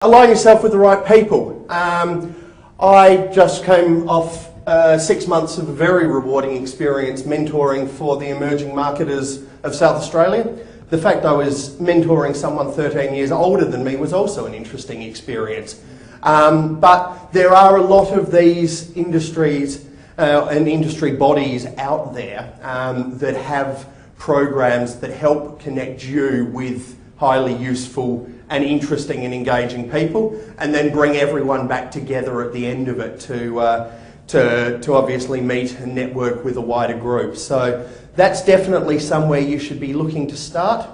Align yourself with the right people. I just came off 6 months of a very rewarding experience mentoring for the emerging marketers of South Australia. The fact I was mentoring someone 13 years older than me was also an interesting experience. But there are a lot of these industries and industry bodies out there that have programs that help connect you with highly useful and interesting and engaging people, and then bring everyone back together at the end of it to obviously meet and network with a wider group. So that's definitely somewhere you should be looking to start.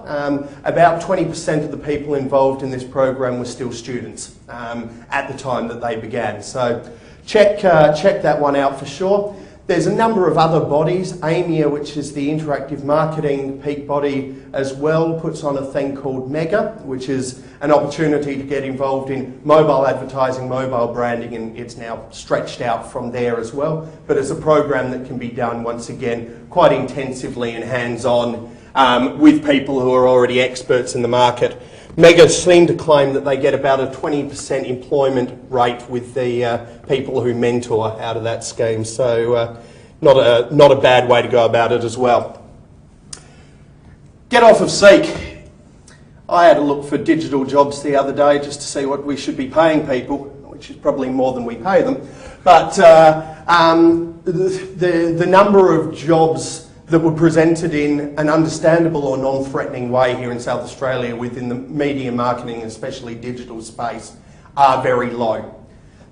About 20% of the people involved in this program were still students at the time that they began. So check that one out for sure. There's a number of other bodies. AMIA, which is the interactive marketing peak body as well, puts on a thing called MEGA, which is an opportunity to get involved in mobile advertising, mobile branding, and it's now stretched out from there as well. But it's a program that can be done, once again, quite intensively and hands-on with people who are already experts in the market. MEGA seem to claim that they get about a 20% employment rate with the people who mentor out of that scheme, so not a bad way to go about it as well. Get off of Seek. I had a look for digital jobs the other day just to see what we should be paying people, which is probably more than we pay them, but the number of jobs that were presented in an understandable or non-threatening way here in South Australia within the media marketing, especially digital space, are very low.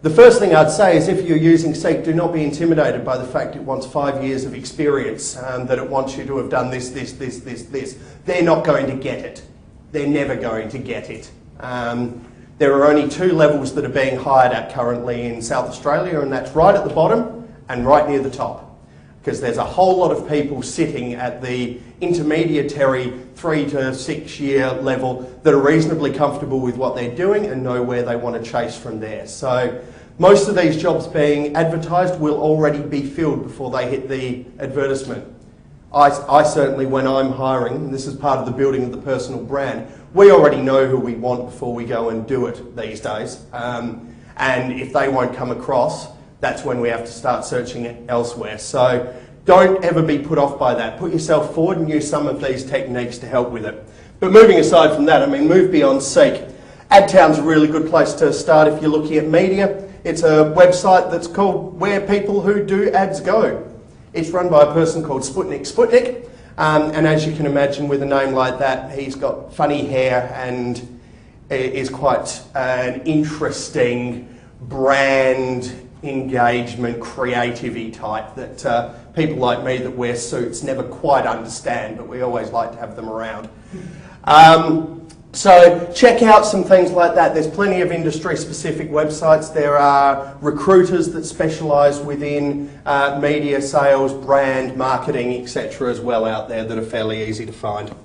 The first thing I'd say is if you're using Seek, do not be intimidated by the fact it wants 5 years of experience, that it wants you to have done this. They're not going to get it. They're never going to get it. There are only 2 levels that are being hired at currently in South Australia, and that's right at the bottom and right near the top. Because there's a whole lot of people sitting at the intermediary 3 to 6 year level that are reasonably comfortable with what they're doing and know where they want to chase from there. So most of these jobs being advertised will already be filled before they hit the advertisement. I certainly, when I'm hiring, and this is part of the building of the personal brand, we already know who we want before we go and do it these days. And if they won't come across, that's when we have to start searching it elsewhere. So don't ever be put off by that. Put yourself forward and use some of these techniques to help with it. But moving aside from that, move beyond Seek. AdTown's a really good place to start if you're looking at media. It's a website that's called Where People Who Do Ads Go. It's run by a person called Sputnik. And as you can imagine with a name like that, he's got funny hair and is quite an interesting brand engagement, creative-y type that people like me that wear suits never quite understand, but we always like to have them around. So check out some things like that. There's plenty of industry-specific websites. There are recruiters that specialise within media, sales, brand, marketing, etc. as well out there that are fairly easy to find.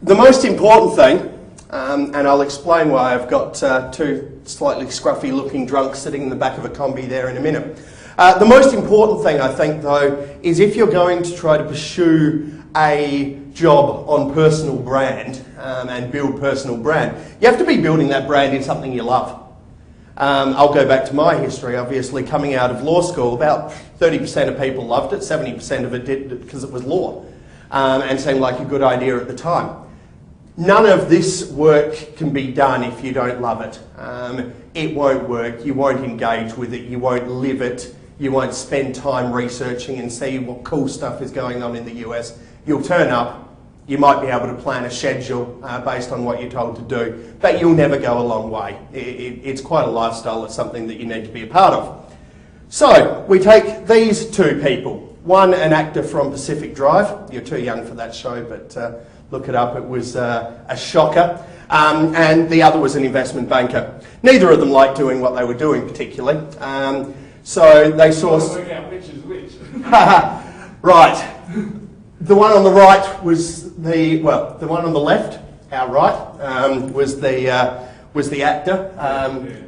The most important thing, and I'll explain why I've got 2 slightly scruffy looking drunks sitting in the back of a combi there in a minute. The most important thing, I think, though, is if you're going to try to pursue a job on personal brand and build personal brand, you have to be building that brand in something you love. I'll go back to my history. Obviously, coming out of law school, about 30% of people loved it, 70% of it did because it was law and seemed like a good idea at the time. None of this work can be done if you don't love it. It won't work, you won't engage with it, you won't live it, you won't spend time researching and see what cool stuff is going on in the US. You'll turn up, you might be able to plan a schedule based on what you're told to do, but you'll never go a long way. It's quite a lifestyle, it's something that you need to be a part of. So, we take these 2 people. One, an actor from Pacific Drive. You're too young for that show, but look it up, it was a shocker. And the other was an investment banker. Neither of them liked doing what they were doing particularly. So they sourced... Work out which is which. Right. The one on the right was the one on the left, our right, was the actor,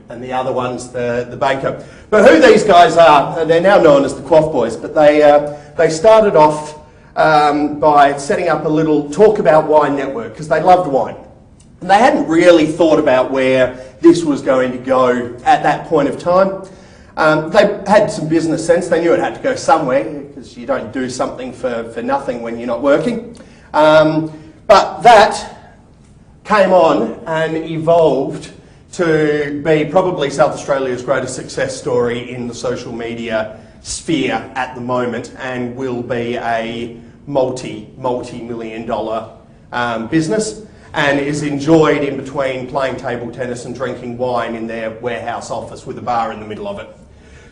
and the other one's the banker. But who these guys are, they're now known as the Quaff Boys, but they started off by setting up a little talk about wine network because they loved wine. They hadn't really thought about where this was going to go at that point of time. They had some business sense. They knew it had to go somewhere, because you don't do something for nothing when you're not working. But that came on and evolved to be probably South Australia's greatest success story in the social media sphere at the moment, and will be a multi-million dollar business, and is enjoyed in between playing table tennis and drinking wine in their warehouse office with a bar in the middle of it.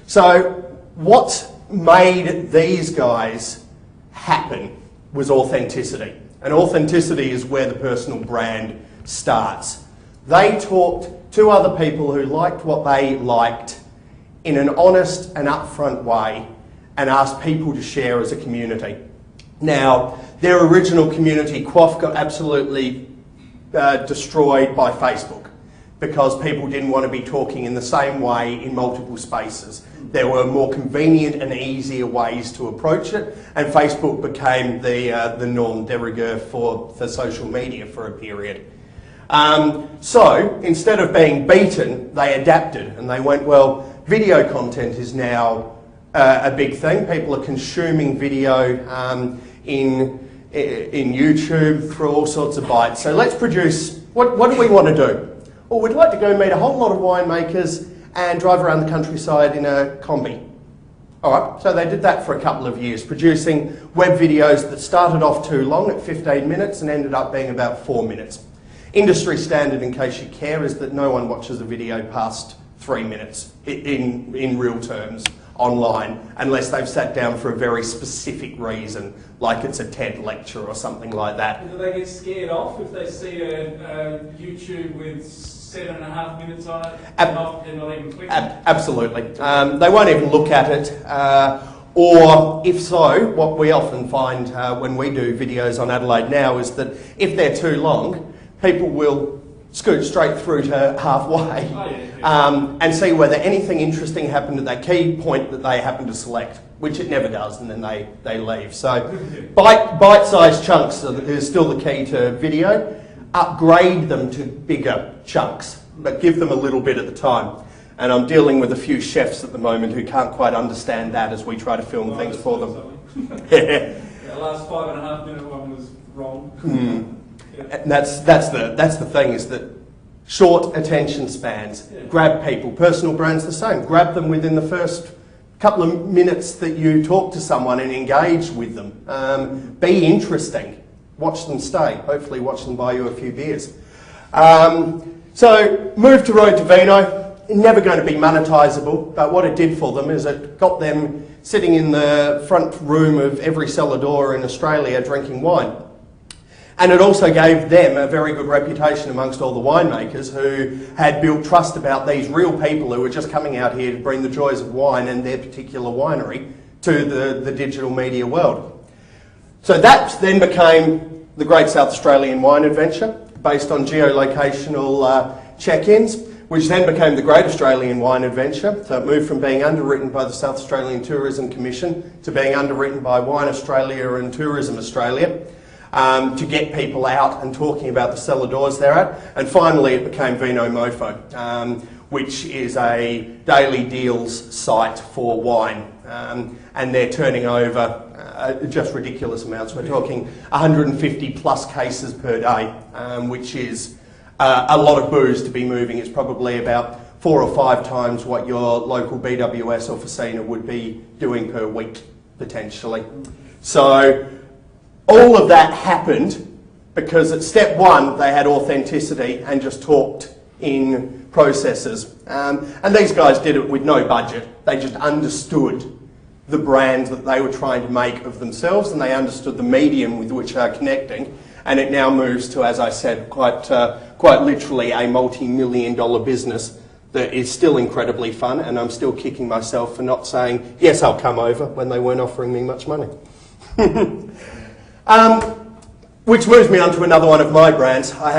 So what made these guys happen was authenticity. And authenticity is where the personal brand starts. They talked to other people who liked what they liked in an honest and upfront way, and asked people to share as a community. Now, their original community, Quaff, got absolutely destroyed by Facebook, because people didn't want to be talking in the same way in multiple spaces. There were more convenient and easier ways to approach it, and Facebook became the norm de rigueur for social media for a period. So instead of being beaten, they adapted, and they went, well, video content is now a big thing. People are consuming video in YouTube through all sorts of bites. So let's produce, what do we want to do? Well, we'd like to go meet a whole lot of winemakers and drive around the countryside in a combi. All right, so they did that for a couple of years, producing web videos that started off too long at 15 minutes and ended up being about 4 minutes. Industry standard, in case you care, is that no one watches a video past 3 minutes in real terms online, unless they've sat down for a very specific reason, like it's a TED lecture or something like that. Do they get scared off if they see a YouTube with 7.5 minutes on it? They're not even clicking? Absolutely. They won't even look at it. Or if so, what we often find when we do videos on Adelaide Now is that if they're too long, people will scoot straight through to halfway and see whether anything interesting happened at that key point that they happen to select, which it never does, and then they leave. So bite-sized chunks is still the key to video. Upgrade them to bigger chunks, but give them a little bit at the time. And I'm dealing with a few chefs at the moment who can't quite understand that as we try to film things for them. The last 5.5 minute one was wrong. And that's the thing, is that short attention spans grab people. Personal brands the same. Grab them within the first couple of minutes that you talk to someone and engage with them. Be interesting. Watch them stay. Hopefully watch them buy you a few beers. So move to Road to Vino. Never going to be monetisable, but what it did for them is it got them sitting in the front room of every cellar door in Australia drinking wine. And it also gave them a very good reputation amongst all the winemakers who had built trust about these real people who were just coming out here to bring the joys of wine and their particular winery to the digital media world. So that then became the Great South Australian Wine Adventure, based on geolocational check-ins, which then became the Great Australian Wine Adventure. So it moved from being underwritten by the South Australian Tourism Commission to being underwritten by Wine Australia and Tourism Australia. To get people out and talking about the cellar doors they're at. And finally it became Vino Mofo, which is a daily deals site for wine. And they're turning over just ridiculous amounts. We're talking 150 plus cases per day, which is a lot of booze to be moving. It's probably about 4 or 5 times what your local BWS or Facina would be doing per week, potentially. So all of that happened because at step 1 they had authenticity and just talked in processes. And these guys did it with no budget. They just understood the brand that they were trying to make of themselves, and they understood the medium with which they're connecting. And it now moves to, as I said, quite literally a multi-million dollar business that is still incredibly fun, and I'm still kicking myself for not saying, yes, I'll come over, when they weren't offering me much money. Which moves me on to another one of my brands.